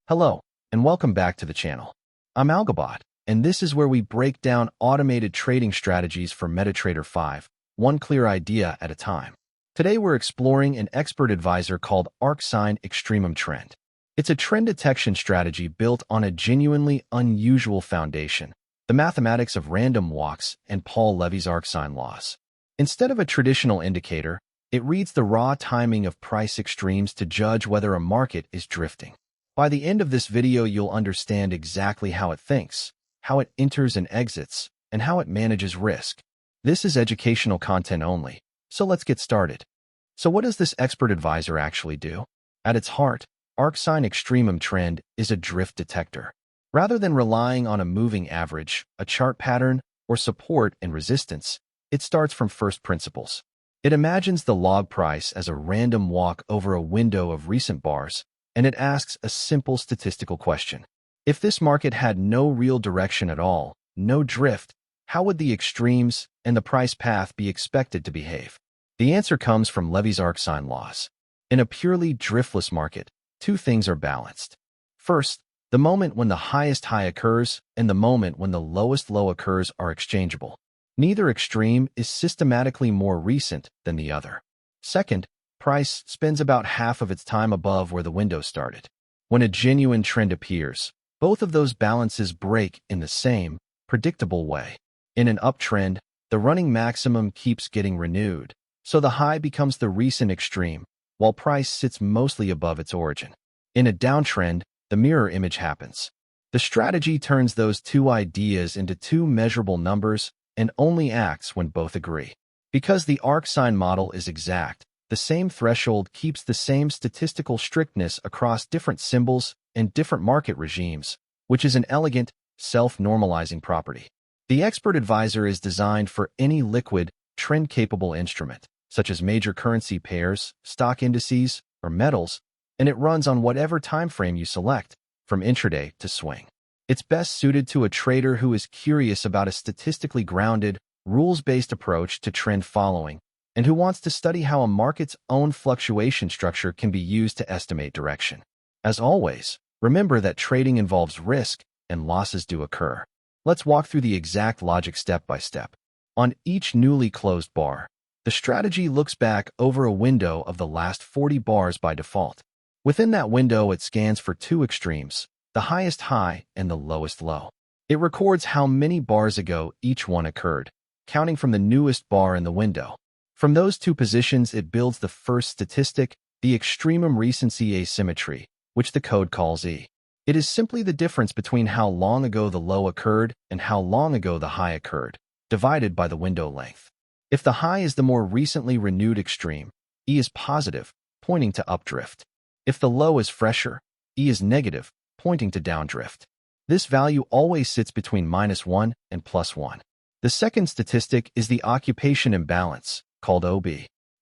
Hello, and welcome back to the channel. I'm Algabot, and this is where we break down automated trading strategies for MetaTrader 5, one clear idea at a time. Today we're exploring an expert advisor called Arcsine Extremum Trend. It's a trend detection strategy built on a genuinely unusual foundation, the mathematics of random walks and Paul Lévy's Arcsine laws. Instead of a traditional indicator, it reads the raw timing of price extremes to judge whether a market is drifting. By the end of this video, you'll understand exactly how it thinks, how it enters and exits, and how it manages risk. This is educational content only, so let's get started. So what does this expert advisor actually do? At its heart, Arcsine Extremum Trend is a drift detector. Rather than relying on a moving average, a chart pattern, or support and resistance, it starts from first principles. It imagines the log price as a random walk over a window of recent bars, and it asks a simple statistical question. If this market had no real direction at all, no drift, how would the extremes and the price path be expected to behave? The answer comes from Lévy's Arcsine laws. In a purely driftless market, two things are balanced. First, the moment when the highest high occurs and the moment when the lowest low occurs are exchangeable. Neither extreme is systematically more recent than the other. Second, price spends about half of its time above where the window started. When a genuine trend appears, both of those balances break in the same, predictable way. In an uptrend, the running maximum keeps getting renewed, so the high becomes the recent extreme, while price sits mostly above its origin. In a downtrend, the mirror image happens. The strategy turns those two ideas into two measurable numbers and only acts when both agree. Because the Arcsine model is exact, the same threshold keeps the same statistical strictness across different symbols and different market regimes, which is an elegant, self-normalizing property. The expert advisor is designed for any liquid, trend-capable instrument, such as major currency pairs, stock indices, or metals, and it runs on whatever time frame you select, from intraday to swing. It's best suited to a trader who is curious about a statistically grounded, rules-based approach to trend following, and who wants to study how a market's own fluctuation structure can be used to estimate direction. As always, remember that trading involves risk, and losses do occur. Let's walk through the exact logic step by step. On each newly closed bar, the strategy looks back over a window of the last 40 bars by default. Within that window, it scans for two extremes, the highest high and the lowest low. It records how many bars ago each one occurred, counting from the newest bar in the window. From those two positions, it builds the first statistic, the extremum recency asymmetry, which the code calls E. It is simply the difference between how long ago the low occurred and how long ago the high occurred, divided by the window length. If the high is the more recently renewed extreme, E is positive, pointing to updrift. If the low is fresher, E is negative, pointing to downdrift. This value always sits between -1 and +1. The second statistic is the occupation imbalance, called OB.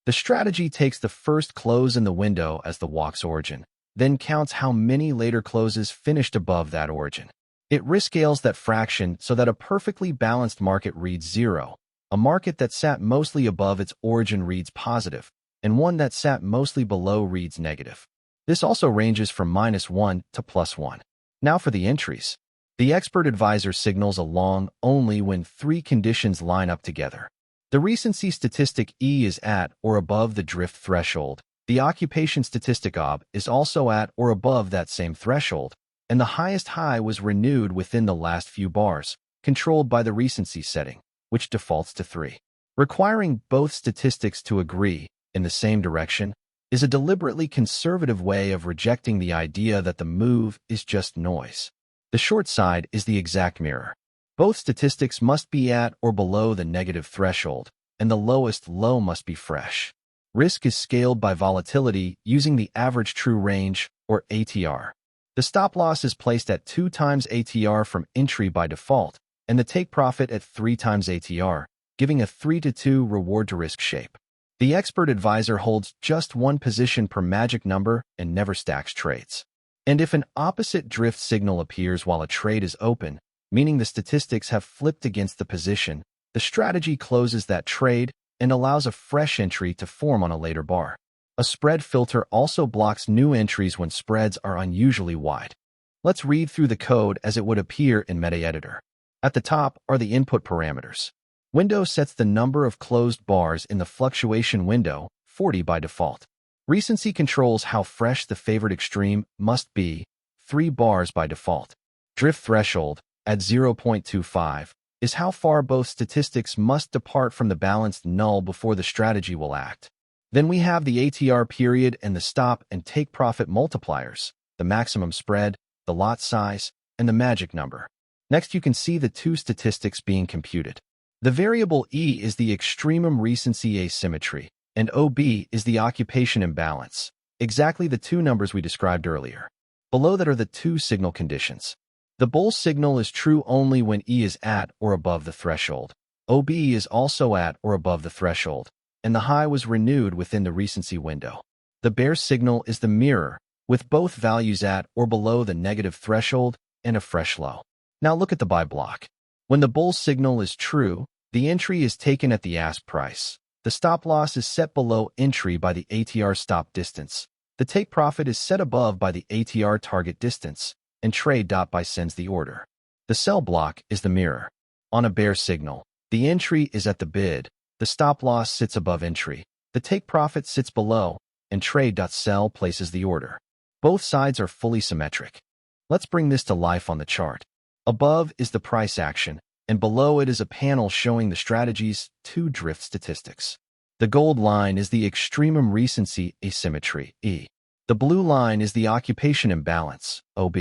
The strategy takes the first close in the window as the walk's origin, then counts how many later closes finished above that origin. It risk-scales that fraction so that a perfectly balanced market reads 0, a market that sat mostly above its origin reads positive, and one that sat mostly below reads negative. This also ranges from -1 to +1. Now for the entries. The expert advisor signals along only when three conditions line up together. The recency statistic E is at or above the drift threshold. The occupation statistic OB is also at or above that same threshold, and the highest high was renewed within the last few bars, controlled by the recency setting, which defaults to 3. Requiring both statistics to agree in the same direction is a deliberately conservative way of rejecting the idea that the move is just noise. The short side is the exact mirror. Both statistics must be at or below the negative threshold, and the lowest low must be fresh. Risk is scaled by volatility using the average true range, or ATR. The stop loss is placed at 2 times ATR from entry by default, and the take profit at 3 times ATR, giving a 3-to-2 reward-to-risk shape. The expert advisor holds just one position per magic number and never stacks trades. And if an opposite drift signal appears while a trade is open, meaning the statistics have flipped against the position, the strategy closes that trade and allows a fresh entry to form on a later bar. A spread filter also blocks new entries when spreads are unusually wide. Let's read through the code as it would appear in MetaTrader. At the top are the input parameters. Window sets the number of closed bars in the fluctuation window, 40 by default. Recency controls how fresh the favored extreme must be, 3 bars by default. Drift threshold, at 0.25, is how far both statistics must depart from the balanced null before the strategy will act. Then we have the ATR period and the stop and take profit multipliers, the maximum spread, the lot size, and the magic number. Next, you can see the 2 statistics being computed. The variable E is the extremum recency asymmetry, and OB is the occupation imbalance, exactly the 2 numbers we described earlier. Below that are the 2 signal conditions. The bull signal is true only when E is at or above the threshold. OB is also at or above the threshold, and the high was renewed within the recency window. The bear signal is the mirror, with both values at or below the negative threshold and a fresh low. Now look at the buy block. When the bull signal is true, the entry is taken at the ask price. The stop loss is set below entry by the ATR stop distance. The take profit is set above by the ATR target distance, and trade.buy sends the order. The sell block is the mirror. On a bear signal, the entry is at the bid, the stop loss sits above entry, the take profit sits below, and trade.sell places the order. Both sides are fully symmetric. Let's bring this to life on the chart. Above is the price action, and below it is a panel showing the strategy's 2 drift statistics. The gold line is the extremum recency asymmetry, E. The blue line is the occupation imbalance, OB.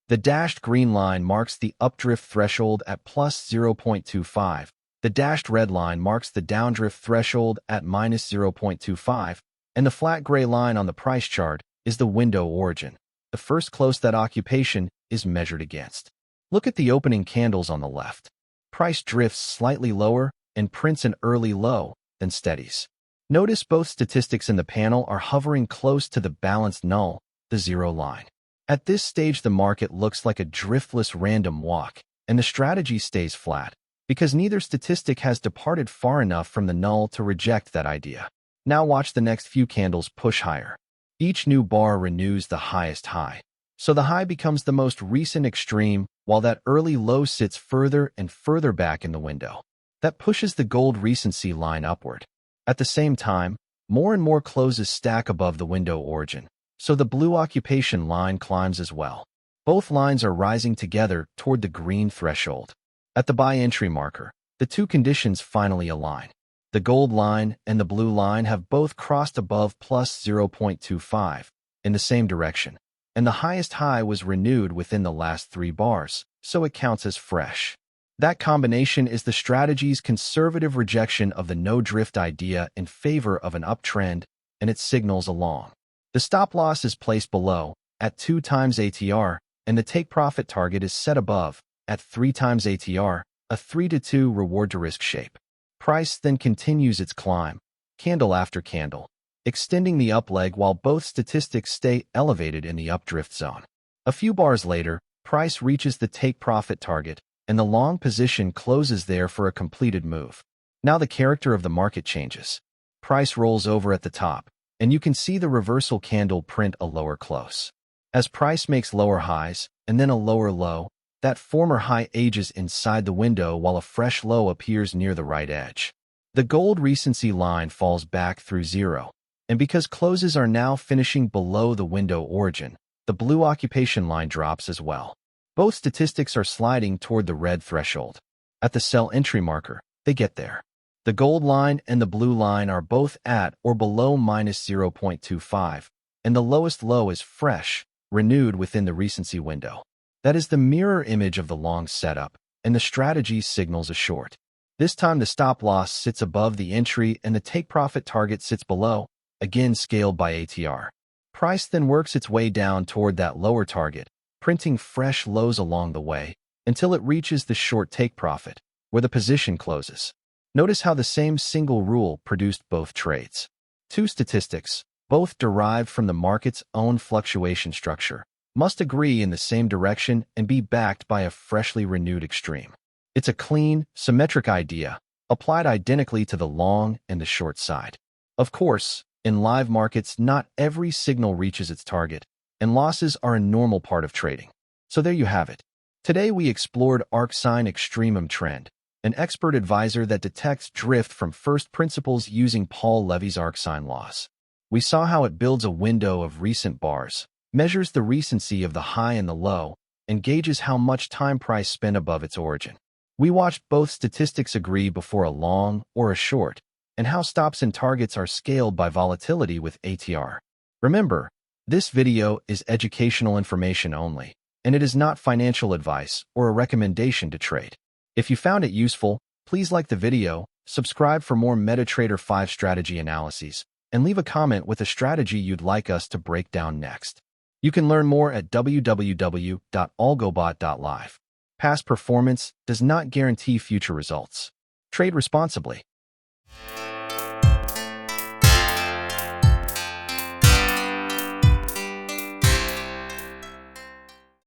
The dashed green line marks the updrift threshold at plus 0.25. The dashed red line marks the downdrift threshold at minus 0.25, and the flat gray line on the price chart is the window origin. The first close that occupation is measured against. Look at the opening candles on the left. Price drifts slightly lower and prints an early low, then steadies. Notice both statistics in the panel are hovering close to the balanced null, the 0 line. At this stage, the market looks like a driftless random walk, and the strategy stays flat, because neither statistic has departed far enough from the null to reject that idea. Now watch the next few candles push higher. Each new bar renews the highest high. So the high becomes the most recent extreme, while that early low sits further and further back in the window. That pushes the gold recency line upward. At the same time, more and more closes stack above the window origin, so the blue occupation line climbs as well. Both lines are rising together toward the green threshold. At the buy entry marker, the 2 conditions finally align. The gold line and the blue line have both crossed above plus 0.25 in the same direction, and the highest high was renewed within the last 3 bars, so it counts as fresh. That combination is the strategy's conservative rejection of the no-drift idea in favor of an uptrend, and it signals along. The stop loss is placed below, at 2 times ATR, and the take-profit target is set above, at 3 times ATR, a 3-to-2 reward-to-risk shape. Price then continues its climb, candle after candle, extending the up leg while both statistics stay elevated in the updrift zone. A few bars later, price reaches the take-profit target, and the long position closes there for a completed move. Now the character of the market changes. Price rolls over at the top, and you can see the reversal candle print a lower close. As price makes lower highs, and then a lower low, that former high ages inside the window while a fresh low appears near the right edge. The gold recency line falls back through 0, and because closes are now finishing below the window origin, the blue occupation line drops as well. Both statistics are sliding toward the red threshold. At the sell entry marker, they get there. The gold line and the blue line are both at or below minus 0.25, and the lowest low is fresh, renewed within the recency window. That is the mirror image of the long setup, and the strategy signals a short. This time the stop loss sits above the entry and the take profit target sits below, again scaled by ATR. Price then works its way down toward that lower target, printing fresh lows along the way, until it reaches the short take profit, where the position closes. Notice how the same single rule produced both trades. 2 statistics, both derived from the market's own fluctuation structure, must agree in the same direction and be backed by a freshly renewed extreme. It's a clean, symmetric idea, applied identically to the long and the short side. Of course, in live markets, not every signal reaches its target, and losses are a normal part of trading. So there you have it. Today we explored Arcsine Extremum Trend, an expert advisor that detects drift from first principles using Paul Lévy's Arcsine laws. We saw how it builds a window of recent bars, measures the recency of the high and the low, and gauges how much time price spent above its origin. We watched both statistics agree before a long or a short, and how stops and targets are scaled by volatility with ATR. Remember, this video is educational information only, and it is not financial advice or a recommendation to trade. If you found it useful, please like the video, subscribe for more MetaTrader 5 strategy analyses, and leave a comment with a strategy you'd like us to break down next. You can learn more at www.algobot.live. Past performance does not guarantee future results. Trade responsibly.